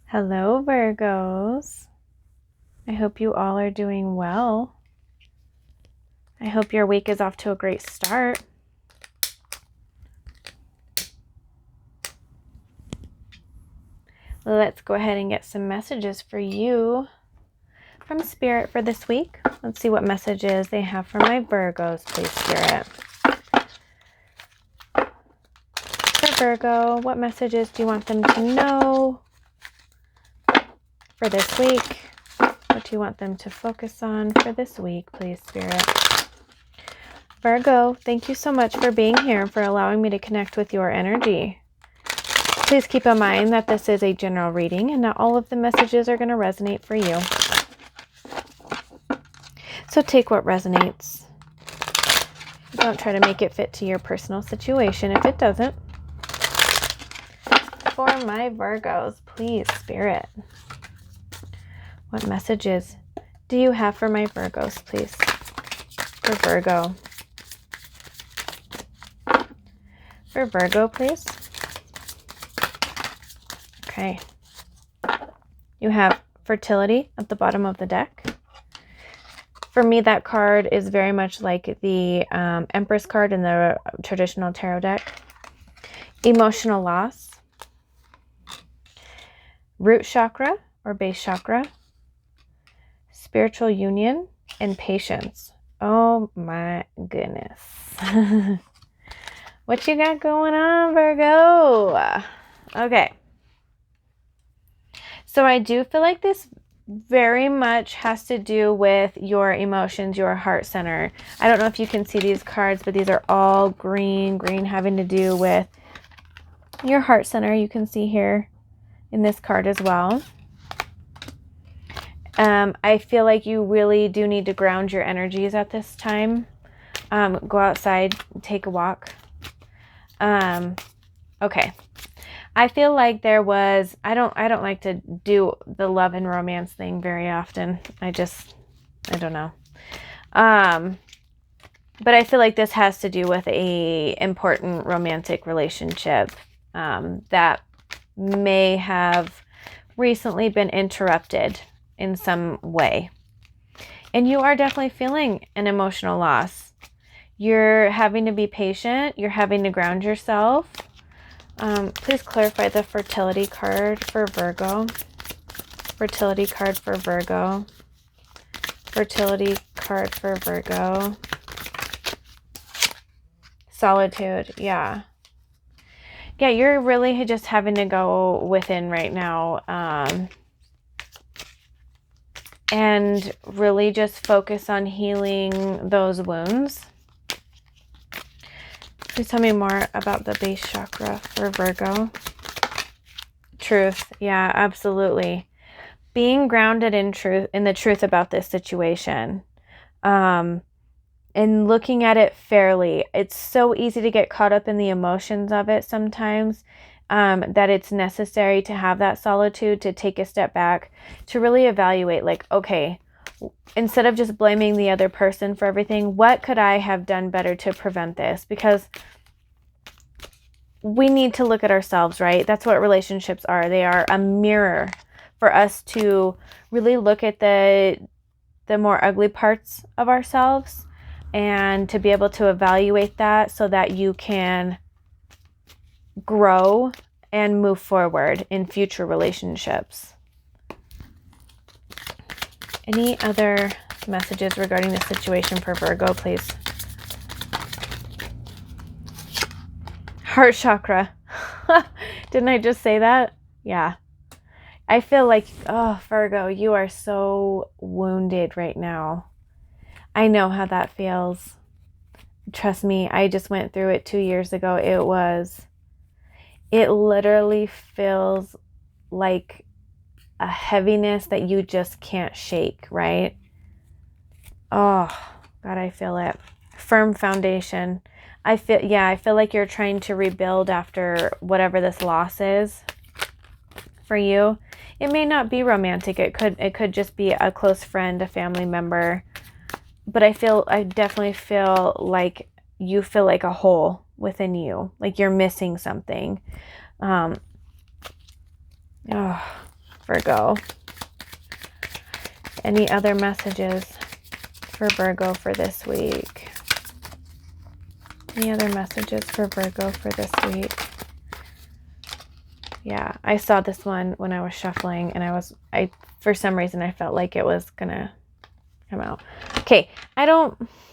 Hello, Virgos. I hope you all are doing well. I hope your week is off to a great start. Let's go ahead and get some messages for you from Spirit for this week. Let's see what messages they have for my Virgos, please, Spirit. For Virgo, what messages do you want them to know for this week? What do you want them to focus on for this week, please, Spirit? Virgo, thank you so much for being here and for allowing me to connect with your energy. Please keep in mind that this is a general reading and not all of the messages are going to resonate for you. So take what resonates. Don't try to make it fit to your personal situation if it doesn't. For my Virgos, please, Spirit. What messages do you have for my Virgos, please? For Virgo. For Virgo, please. Okay. You have fertility at the bottom of the deck. For me, that card is very much like the Empress card in the traditional tarot deck. Emotional loss. Root chakra or base chakra. Spiritual union and patience. Oh my goodness. What you got going on, Virgo? Okay. So I do feel like this very much has to do with your emotions, your heart center. I don't know if you can see these cards, but these are all green having to do with your heart center. You can see here in this card as well. I feel like you really do need to ground your energies at this time. Go outside, take a walk. Okay. I feel like there was, I don't like to do the love and romance thing very often. I don't know. But I feel like this has to do with a important romantic relationship that may have recently been interrupted in some way. And you are definitely feeling an emotional loss. You're having to be patient. You're having to ground yourself. Please clarify the fertility card for Virgo. Fertility card for Virgo. Fertility card for Virgo. Solitude, yeah. Yeah, you're really just having to go within right now. And really just focus on healing those wounds. Please tell me more about the base chakra for Virgo. Truth. Yeah, absolutely. Being grounded in truth, in the truth about this situation. And looking at it fairly. It's so easy to get caught up in the emotions of it sometimes. That it's necessary to have that solitude, to take a step back, to really evaluate, like, okay, instead of just blaming the other person for everything, what could I have done better to prevent this? Because we need to look at ourselves, right? That's what relationships are. They are a mirror for us to really look at the more ugly parts of ourselves and to be able to evaluate that so that you can grow and move forward in future relationships. Any other messages regarding the situation for Virgo, please? Heart chakra. Didn't I just say that? Yeah. I feel like, oh, Virgo, you are so wounded right now. I know how that feels. Trust me, I just went through it 2 years ago. It literally feels like a heaviness that you just can't shake, right? Oh, God, I feel it. Firm foundation. I feel like you're trying to rebuild after whatever this loss is for you. It may not be romantic. It could just be a close friend, a family member. But I definitely feel like you feel like a hole within you, like you're missing something. Virgo? Any other messages for Virgo for this week? Any other messages for Virgo for this week? Yeah, I saw this one when I was shuffling, and I for some reason I felt like it was gonna come out. Okay,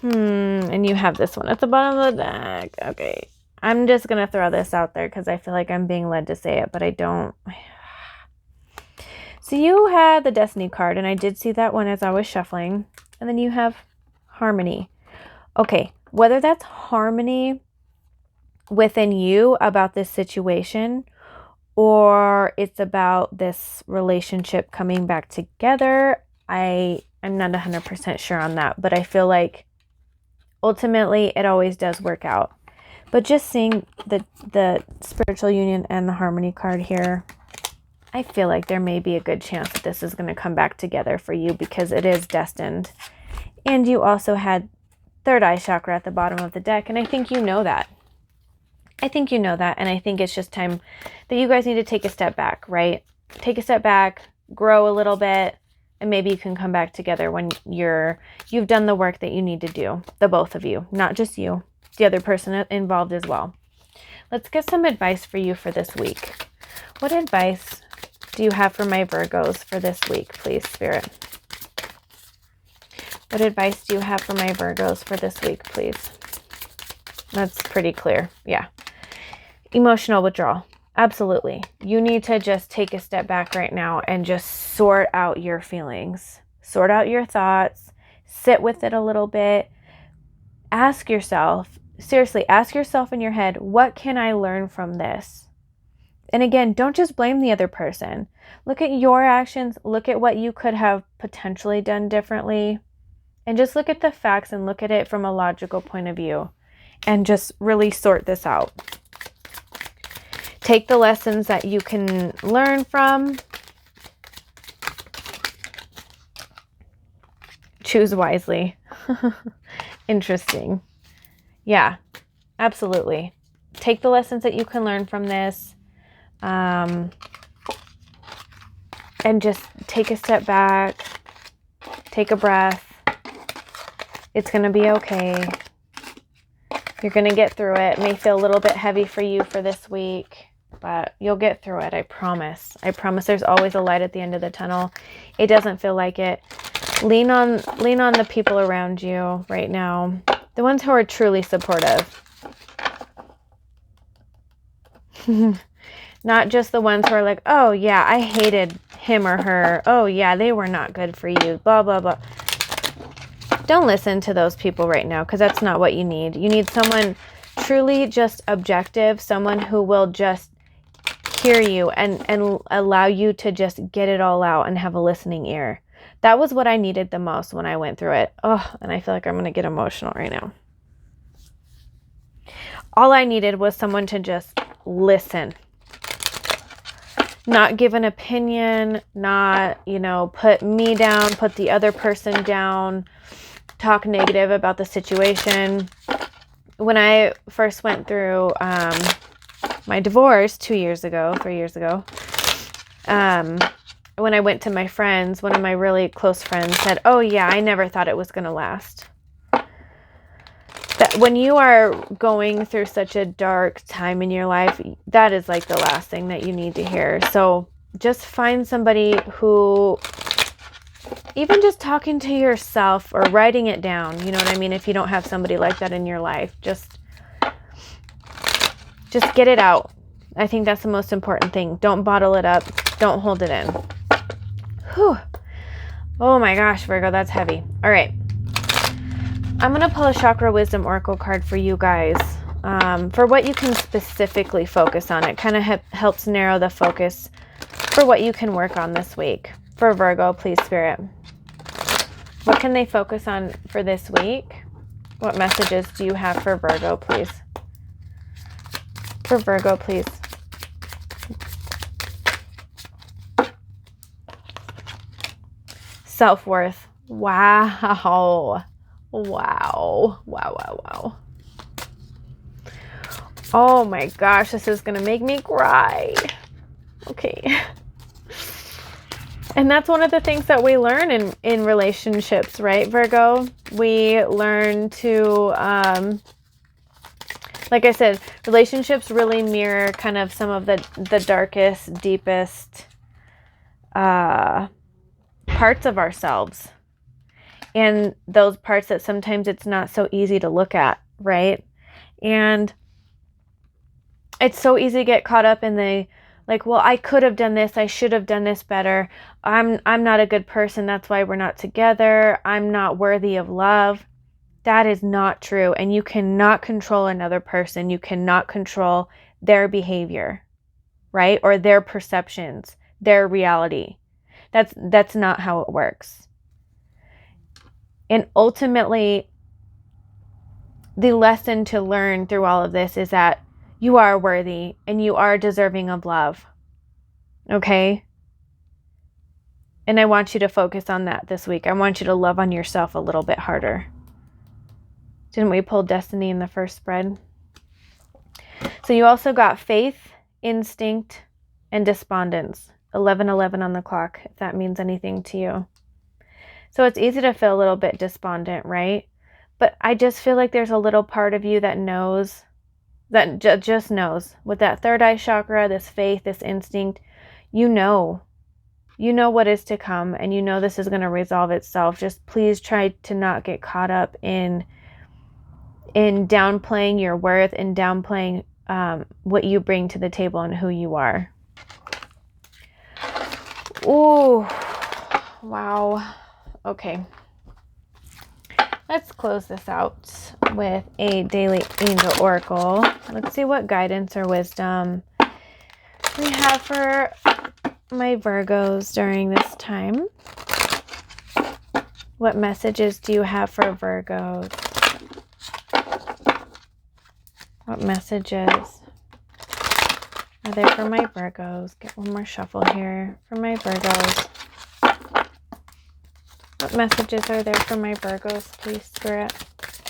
and you have this one at the bottom of the deck. Okay, I'm just gonna throw this out there because I feel like I'm being led to say it, but I don't. So you had the Destiny card, and I did see that one as I was shuffling. And then you have Harmony. Okay, whether that's harmony within you about this situation, or it's about this relationship coming back together, I'm not 100% sure on that. But I feel like ultimately it always does work out. But just seeing the spiritual union and the harmony card here, I feel like there may be a good chance that this is going to come back together for you because it is destined. And you also had third eye chakra at the bottom of the deck. And I think you know that. I think you know that. And I think it's just time that you guys need to take a step back, right? Take a step back, grow a little bit, and maybe you can come back together when you've done the work that you need to do. The both of you, not just you, the other person involved as well. Let's get some advice for you for this week. What advice do you have for my Virgos for this week, please, Spirit? What advice do you have for my Virgos for this week, please? That's pretty clear. Yeah. Emotional withdrawal. Absolutely. You need to just take a step back right now and just sort out your feelings. Sort out your thoughts. Sit with it a little bit. Ask yourself, seriously, ask yourself in your head, what can I learn from this? And again, don't just blame the other person. Look at your actions. Look at what you could have potentially done differently. And just look at the facts and look at it from a logical point of view. And just really sort this out. Take the lessons that you can learn from. Choose wisely. Interesting. Yeah, absolutely. Take the lessons that you can learn from this. And just take a step back. Take a breath. It's going to be okay. You're going to get through it. It may feel a little bit heavy for you for this week, but you'll get through it. I promise. I promise there's always a light at the end of the tunnel. It doesn't feel like it. Lean on the people around you right now. The ones who are truly supportive. Not just the ones who are like, oh yeah, I hated him or her. Oh yeah, they were not good for you. Blah, blah, blah. Don't listen to those people right now because that's not what you need. You need someone truly just objective, someone who will just hear you and allow you to just get it all out and have a listening ear. That was what I needed the most when I went through it. Oh, and I feel like I'm going to get emotional right now. All I needed was someone to just listen. Not give an opinion, not, put me down, put the other person down, talk negative about the situation. When I first went through my divorce 3 years ago, when I went to my friends, one of my really close friends said, oh yeah, I never thought it was going to last. That when you are going through such a dark time in your life, that is like the last thing that you need to hear. So just find somebody who, even just talking to yourself or writing it down, you know what I mean? If you don't have somebody like that in your life, just get it out. I think that's the most important thing. Don't bottle it up. Don't hold it in. Whew. Oh my gosh, Virgo, that's heavy. All right. I'm going to pull a Chakra Wisdom Oracle card for you guys for what you can specifically focus on. It kind of helps narrow the focus for what you can work on this week. For Virgo, please, Spirit. What can they focus on for this week? What messages do you have for Virgo, please? For Virgo, please. Self-worth. Wow. Wow. Oh my gosh, this is going to make me cry. Okay. And that's one of the things that we learn in relationships, right, Virgo? We learn to, like I said, relationships really mirror kind of some of the darkest, deepest parts of ourselves. And those parts that sometimes it's not so easy to look at, right? And it's so easy to get caught up in the, like, well, I could have done this. I should have done this better. I'm not a good person. That's why we're not together. I'm not worthy of love. That is not true. And you cannot control another person. You cannot control their behavior, right? Or their perceptions, their reality. That's not how it works. And ultimately, the lesson to learn through all of this is that you are worthy and you are deserving of love. Okay? And I want you to focus on that this week. I want you to love on yourself a little bit harder. Didn't we pull Destiny in the first spread? So you also got faith, instinct, and despondence. 11:11 on the clock, if that means anything to you. So it's easy to feel a little bit despondent, right? But I just feel like there's a little part of you that knows, that just knows. With that third eye chakra, this faith, this instinct, you know what is to come, and you know this is going to resolve itself. Just please try to not get caught up in downplaying your worth and downplaying what you bring to the table and who you are. Ooh, wow. Okay. Let's close this out with a daily angel oracle. Let's see what guidance or wisdom we have for my Virgos during this time. What messages do you have for Virgos? What messages are there for my Virgos? Get one more shuffle here for my Virgos. What messages are there for my Virgos, please, Spirit?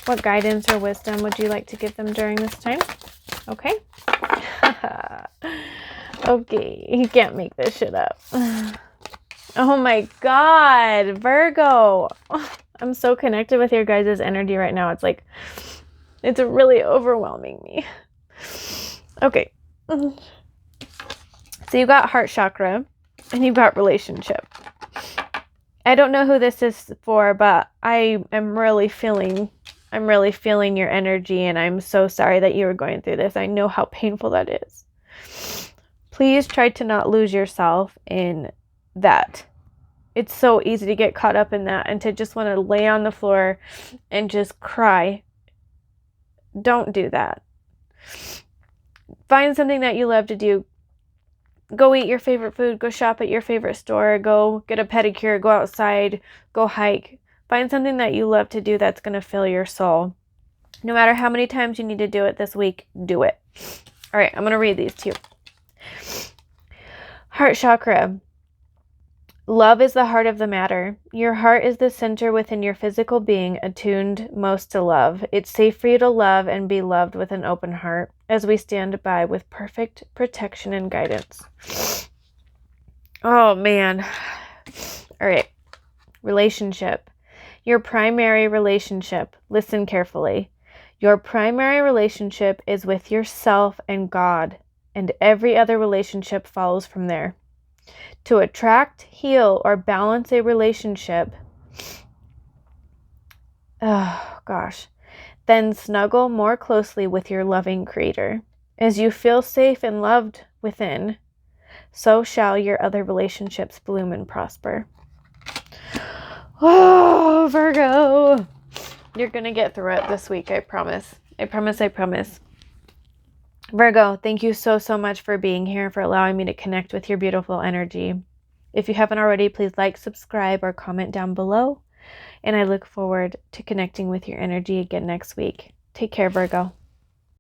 What guidance or wisdom would you like to give them during this time? Okay. Okay, you can't make this shit up. Oh my God, Virgo. I'm so connected with your guys' energy right now. It's like, it's really overwhelming me. Okay. So you got heart chakra and you got relationship. I don't know who this is for, but I'm really feeling your energy, and I'm so sorry that you were going through this. I know how painful that is. Please try to not lose yourself in that. It's so easy to get caught up in that and to just want to lay on the floor and just cry. Don't do that. Find something that you love to do. Go eat your favorite food, go shop at your favorite store, go get a pedicure, go outside, go hike. Find something that you love to do that's going to fill your soul. No matter how many times you need to do it this week, do it. All right, I'm going to read these to you. Heart chakra. Love is the heart of the matter. Your heart is the center within your physical being, attuned most to love. It's safe for you to love and be loved with an open heart as we stand by with perfect protection and guidance. Oh, man. All right. Relationship. Your primary relationship. Listen carefully. Your primary relationship is with yourself and God, and every other relationship follows from there. To attract, heal, or balance a relationship, then snuggle more closely with your loving Creator. As you feel safe and loved within, so shall your other relationships bloom and prosper. Oh, Virgo! You're going to get through it this week, I promise. I promise. Virgo, thank you so much for being here, for allowing me to connect with your beautiful energy. If you haven't already, please like, subscribe, or comment down below. And I look forward to connecting with your energy again next week. Take care, Virgo.